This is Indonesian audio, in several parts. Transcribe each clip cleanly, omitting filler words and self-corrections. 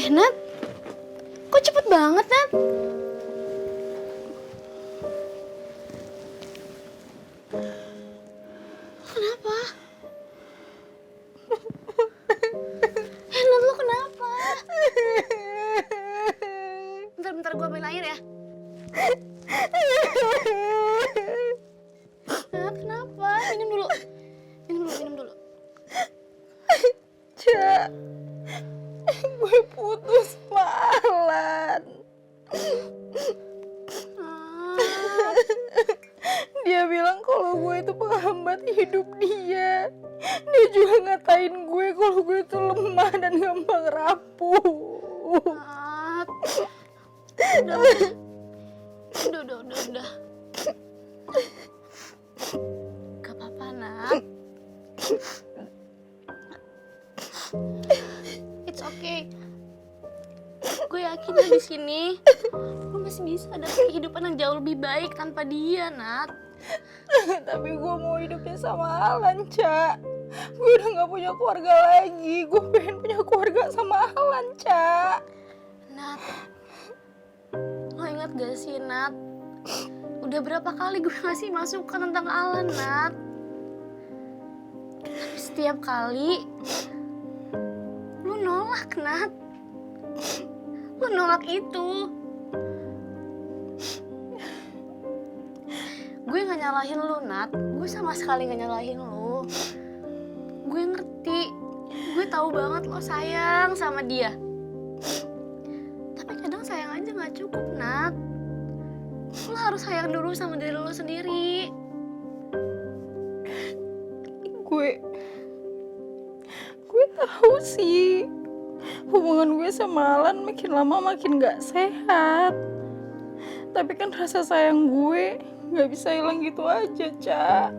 Nat, kok cepet banget, Nat? Kenapa? Nat, lu kenapa? Bentar, gue ambil air ya. Nat, kenapa? Minum dulu. Minum dulu. Cak, gue putus sama Alan. Dia bilang kalau gue itu penghambat hidup dia. Dia juga ngatain gue kalau gue itu lemah dan gampang rapuh. Nat, udah. Gak apa-apa, Nat. It's okay. Gue yakin di sini lu masih bisa ada kehidupan yang jauh lebih baik tanpa dia, Nat. Tapi gue mau hidupnya sama Alan, Cak. Gue udah gak punya keluarga lagi. Gue pengen punya keluarga sama Alan, Cak. Nat, lo ingat gak sih, Nat? Udah berapa kali gue ngasih masukan tentang Alan, Nat? Tapi setiap kali lu nolak, Nat. Lu nolak itu. Gue gak nyalahin lu, Nat. Gue sama sekali gak nyalahin lu. Gue ngerti. Gue tahu banget lo sayang sama dia. Tapi kadang sayang aja gak cukup, Nat. Lo harus sayang dulu sama diri lo sendiri. Gue tahu sih. Hubungan gue sama Alan makin lama makin gak sehat. Tapi kan rasa sayang gue gak bisa hilang gitu aja, Cak.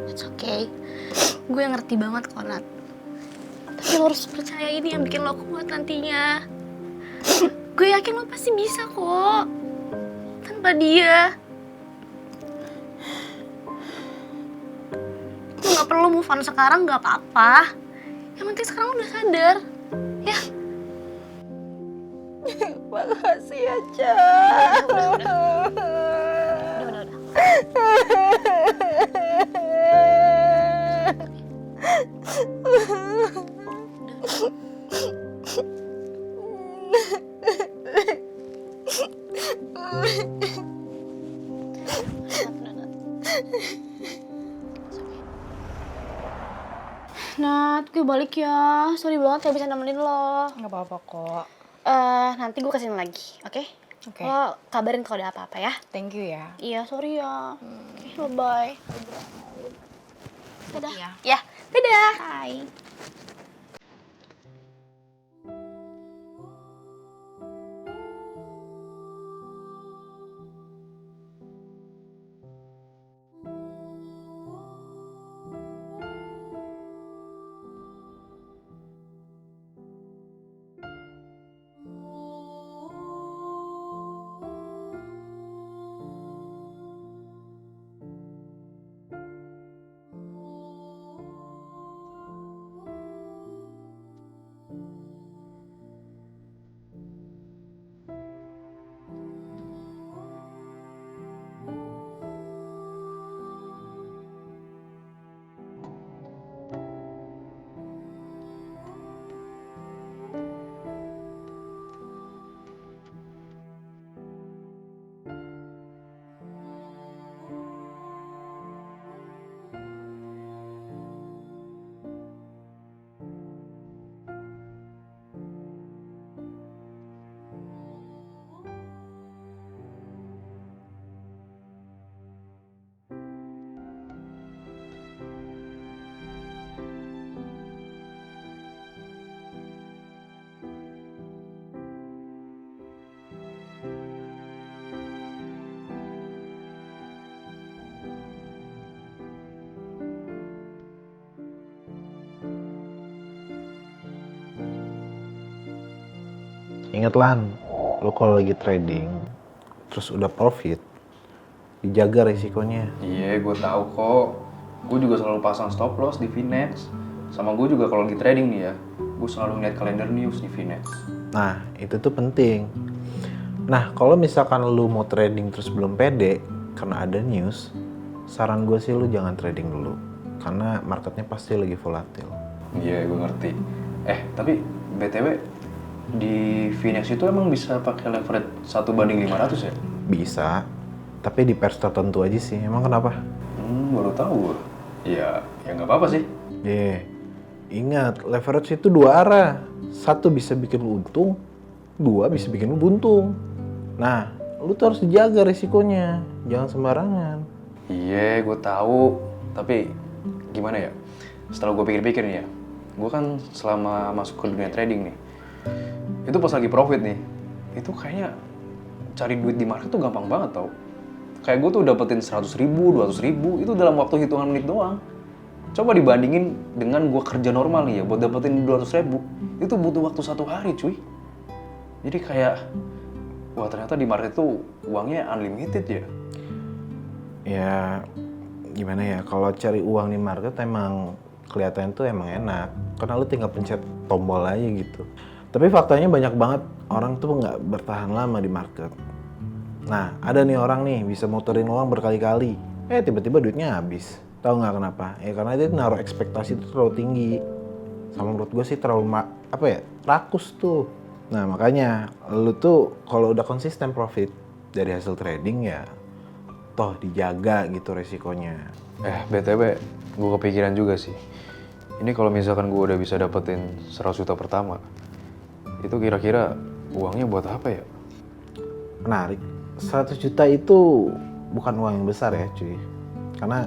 It's okay. Gue ngerti banget kok, Nat. Tapi lo harus percaya ini yang bikin lo kuat nantinya. Gue yakin lo pasti bisa kok. Tanpa dia. Lo gak perlu move on sekarang, gak apa-apa. Yang penting sekarang lo udah sadar. Ya. Makasih ya, Cak. Udah. Nat, gue balik ya. Sorry banget gak bisa nemenin lo. Gak apa-apa kok. Nanti gue kesini lagi, oke? Oke. Lo kabarin kalau ada apa-apa ya. Thank you ya. Iya, sorry ya. Oke, bye-bye. Dadah. Ya. Ya, dadah. Bye. Ingat Lan, lo kalau lagi trading, terus udah profit, dijaga risikonya. Iya, gue tahu kok. Gue juga selalu pasang stop loss di Finex. Sama gue juga kalau lagi trading nih ya, gue selalu ngeliat kalender news di Finex. Nah, itu tuh penting. Nah, kalau misalkan lu mau trading terus belum pede karena ada news, saran gue sih lu jangan trading dulu. Karena marketnya pasti lagi volatil. Iya, gue ngerti. Tapi BTW, di Finex itu emang bisa pakai leverage 1:500 ya? Bisa, tapi di pairs tertentu aja sih. Emang kenapa? Baru tahu gue. Ya nggak apa-apa sih. Ingat, leverage itu dua arah. Satu bisa bikin lu untung, dua bisa bikin lu buntung. Nah, lu tuh harus dijaga risikonya. Jangan sembarangan. Iya, gue tahu. Tapi gimana ya? Setelah gue pikir-pikir nih ya, gue kan selama masuk ke dunia trading nih, itu pas lagi profit nih, itu kayaknya cari duit di market tuh gampang banget tau. Kayak gue tuh dapetin 100.000, 200.000 itu dalam waktu hitungan menit doang. Coba dibandingin dengan gue kerja normal nih ya, buat dapetin 200.000, itu butuh waktu 1 hari cuy. Jadi kayak, wah ternyata di market tuh uangnya unlimited ya. Ya, gimana ya, kalau cari uang di market emang kelihatan tuh emang enak. Karena lu tinggal pencet tombol aja gitu. Tapi faktanya banyak banget orang tuh nggak bertahan lama di market. Nah, ada nih orang nih bisa muterin uang berkali-kali. Tiba-tiba duitnya habis. Tahu nggak kenapa? Ya karena dia naruh ekspektasi itu terlalu tinggi. Sama menurut gue sih terlalu rakus tuh. Nah, makanya lu tuh kalau udah konsisten profit dari hasil trading ya toh dijaga gitu resikonya. BTW, gue kepikiran juga sih. Ini kalau misalkan gue udah bisa dapetin 100 juta pertama, itu kira-kira uangnya buat apa ya? Menarik. 100 juta itu bukan uang yang besar ya cuy. Karena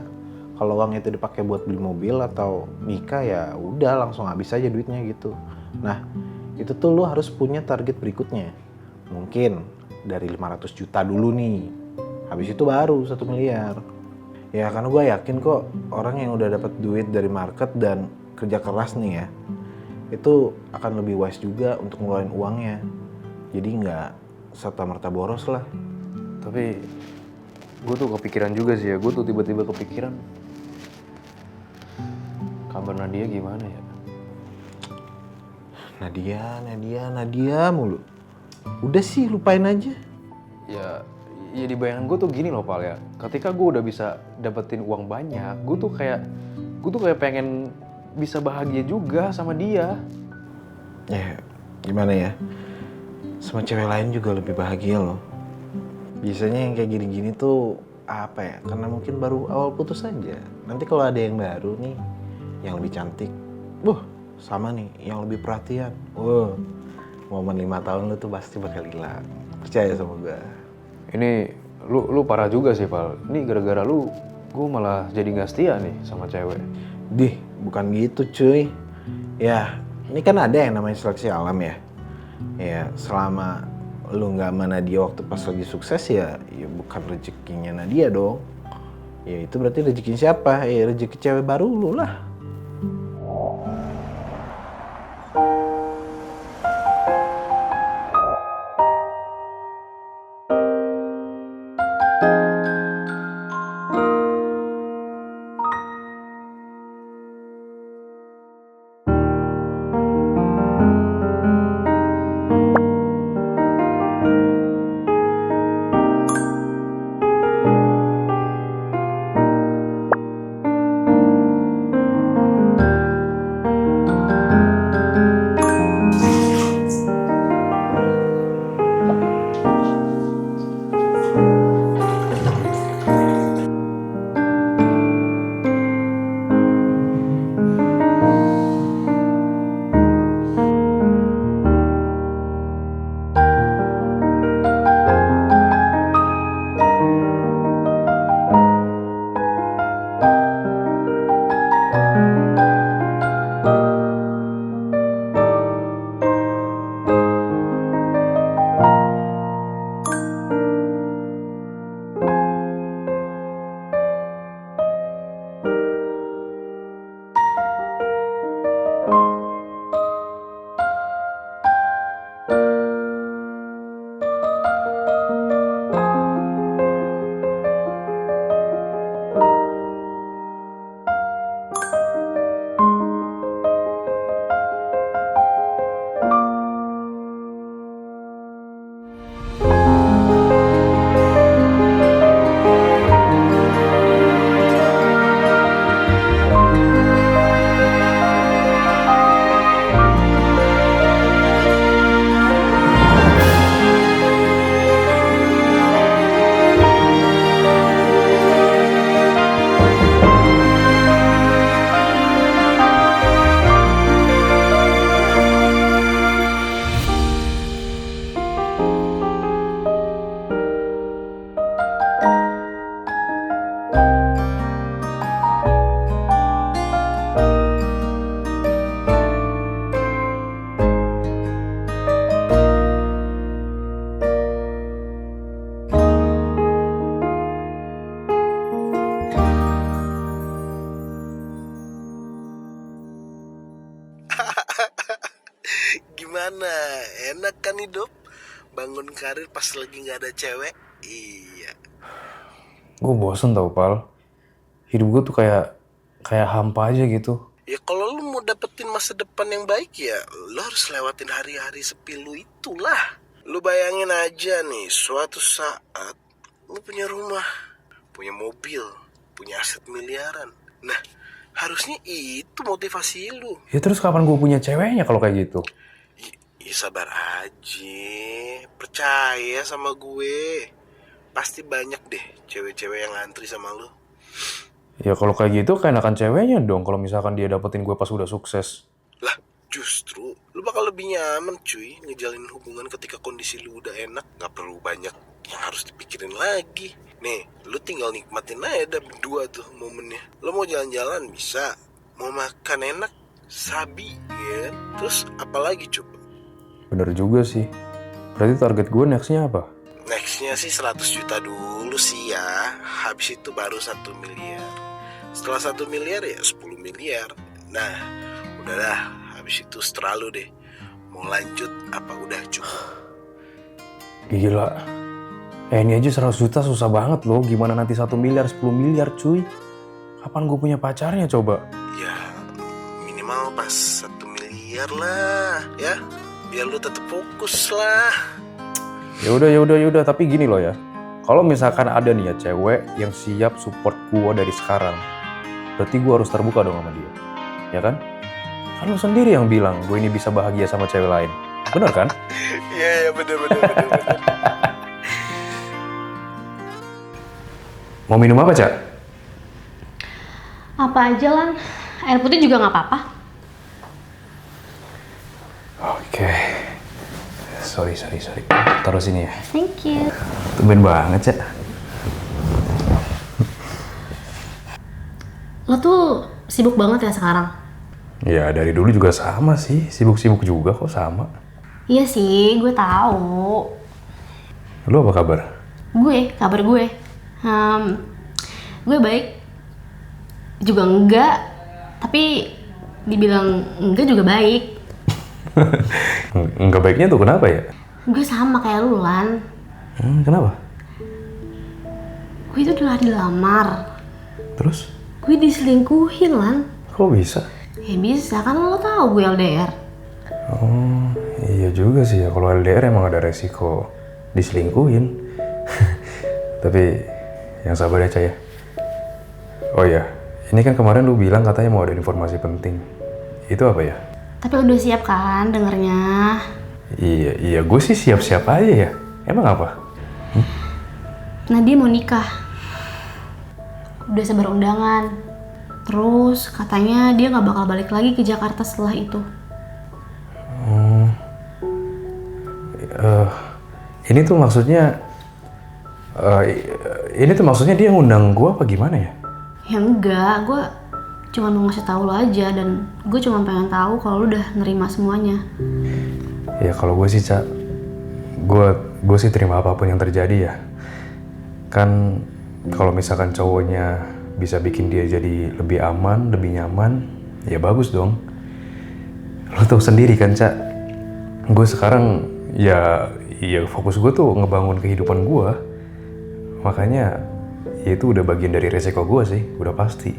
kalau uang itu dipakai buat beli mobil atau nikah ya udah langsung habis aja duitnya gitu. Nah, itu tuh lu harus punya target berikutnya. Mungkin dari 500 juta dulu nih. Habis itu baru 1 miliar. Ya karena gue yakin kok orang yang udah dapat duit dari market dan kerja keras nih ya, itu akan lebih wise juga untuk ngeluarin uangnya. Jadi nggak serta-merta boros lah. Tapi gue tuh kepikiran juga sih ya, gue tuh tiba-tiba kepikiran kabar Nadia gimana ya? Nadia mulu. Udah sih lupain aja. Ya di bayangan gue tuh gini loh Pal ya, ketika gue udah bisa dapetin uang banyak, gue tuh kayak pengen bisa bahagia juga sama dia. Ya gimana ya, sama cewek lain juga lebih bahagia loh. Biasanya yang kayak gini-gini tuh karena mungkin baru awal putus aja. Nanti kalau ada yang baru nih, yang lebih cantik, sama nih, yang lebih perhatian, momen 5 tahun lu tuh pasti bakal hilang. Percaya sama gue. Ini lu parah juga sih Pal. Ini gara-gara lu, gue malah jadi nggak setia nih sama cewek. Bukan gitu cuy. Ya, ini kan ada yang namanya seleksi alam ya. Ya, selama lu nggak sama Nadia waktu pas lagi sukses ya bukan rezekinya Nadia dong. Ya itu berarti rezeki siapa? Ya rezeki cewek baru lu lah. Enak kan hidup? Bangun karir pas lagi nggak ada cewek? Iya. Gue bosen tau, Pal. Hidup gue tuh kayak hampa aja gitu. Ya kalau lu mau dapetin masa depan yang baik ya lu harus lewatin hari-hari sepi lu itulah. Lu bayangin aja nih, suatu saat lu punya rumah, punya mobil, punya aset miliaran. Nah, harusnya itu motivasi lu. Ya terus kapan gue punya ceweknya kalau kayak gitu? Ya sabar aja, percaya sama gue. Pasti banyak deh cewek-cewek yang ngantri sama lu. Ya kalau kayak gitu keenakan ceweknya dong kalau misalkan dia dapetin gue pas udah sukses. Lah, justru lu bakal lebih nyaman cuy ngejalin hubungan ketika kondisi lu udah enak. Gak perlu banyak yang harus dipikirin lagi. Nih, lu tinggal nikmatin aja dah berdua tuh momennya. Lu mau jalan-jalan bisa, mau makan enak, sabi ya. Terus apalagi coba? Bener juga sih. Berarti target gue nextnya apa? Nextnya sih 100 juta dulu sih ya. Habis itu baru 1 miliar. Setelah 1 miliar ya 10 miliar. Nah, udah dah. Habis itu setelah lu deh. Mau lanjut apa udah cukup? Gila. Ini aja 100 juta susah banget loh. Gimana nanti 1 miliar, 10 miliar cuy? Kapan gue punya pacarnya coba? Ya minimal pas 1 miliar lah ya. Biar lu tetap fokus lah. Ya udah. Tapi gini loh ya. Kalau misalkan ada nih ya cewek yang siap support gue dari sekarang, berarti gue harus terbuka dong sama dia. Ya kan? Kan lu sendiri yang bilang gue ini bisa bahagia sama cewek lain. Bener kan? Iya bener. Mau minum apa, Cak? Apa aja, Lan. Air putih juga nggak apa-apa. Oke. Sorry. Taruh sini ya. Thank you. Tumben banget, Cak. Lo tuh sibuk banget ya sekarang? Ya dari dulu juga sama sih. Sibuk-sibuk juga kok sama. Iya sih, gue tahu. Lu apa kabar? Kabar gue. Gue baik. Juga enggak. Tapi dibilang enggak juga baik. Nggak baiknya tuh kenapa ya? Gue sama kayak lu, Lan. Kenapa? Gue itu udah dilamar. Terus? Gue diselingkuhin, Lan. Kok bisa? Ya bisa, kan lo tahu gue LDR. Oh, iya juga sih ya. Kalau LDR emang ada resiko diselingkuhin. Tapi yang sabar ya, Cak ya. Oh ya, ini kan kemarin lu bilang katanya mau ada informasi penting. Itu apa ya? Tapi lo udah siap kan dengernya? Iya, gue sih siap-siap aja ya. Emang apa? Nadia mau nikah. Udah sebar undangan. Terus katanya dia gak bakal balik lagi ke Jakarta setelah itu. Ini tuh maksudnya dia ngundang gue apa gimana ya? Ya enggak, gue cuma mau ngasih tahu lo aja. Dan gue cuma pengen tahu kalau lo udah nerima semuanya. Ya kalau gue sih, Cak, gue sih terima apapun yang terjadi ya. Kan kalau misalkan cowoknya bisa bikin dia jadi lebih aman, lebih nyaman, ya bagus dong. Lo tau sendiri kan, Cak, gue sekarang ya fokus gue tuh ngebangun kehidupan gue. Makanya ya itu udah bagian dari resiko gue sih, udah pasti.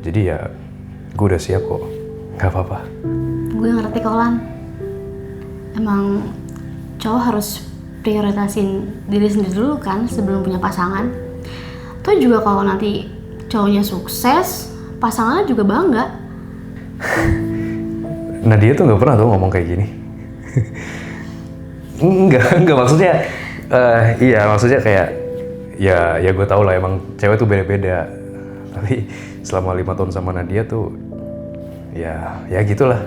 Jadi ya gue udah siap kok, gak apa-apa. Gue ngerti kok, Lan. Emang cowok harus prioritasin diri sendiri dulu kan sebelum punya pasangan. Tuh juga kalau nanti cowoknya sukses, pasangannya juga bangga. Nah dia tuh gak pernah tuh ngomong kayak gini. Enggak maksudnya maksudnya kayak ya gue tau lah emang cewek tuh beda-beda. Tapi selama 5 tahun sama Nadia tuh ya gitulah.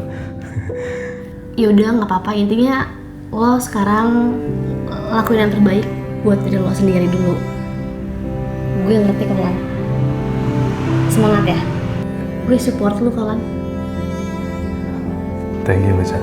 Ya udah nggak apa-apa, intinya lo sekarang lakuin yang terbaik buat diri lo sendiri dulu. Gue ngerti kok, Lan. Semangat ya. Gue support lo, Lan. Thank you, Baca.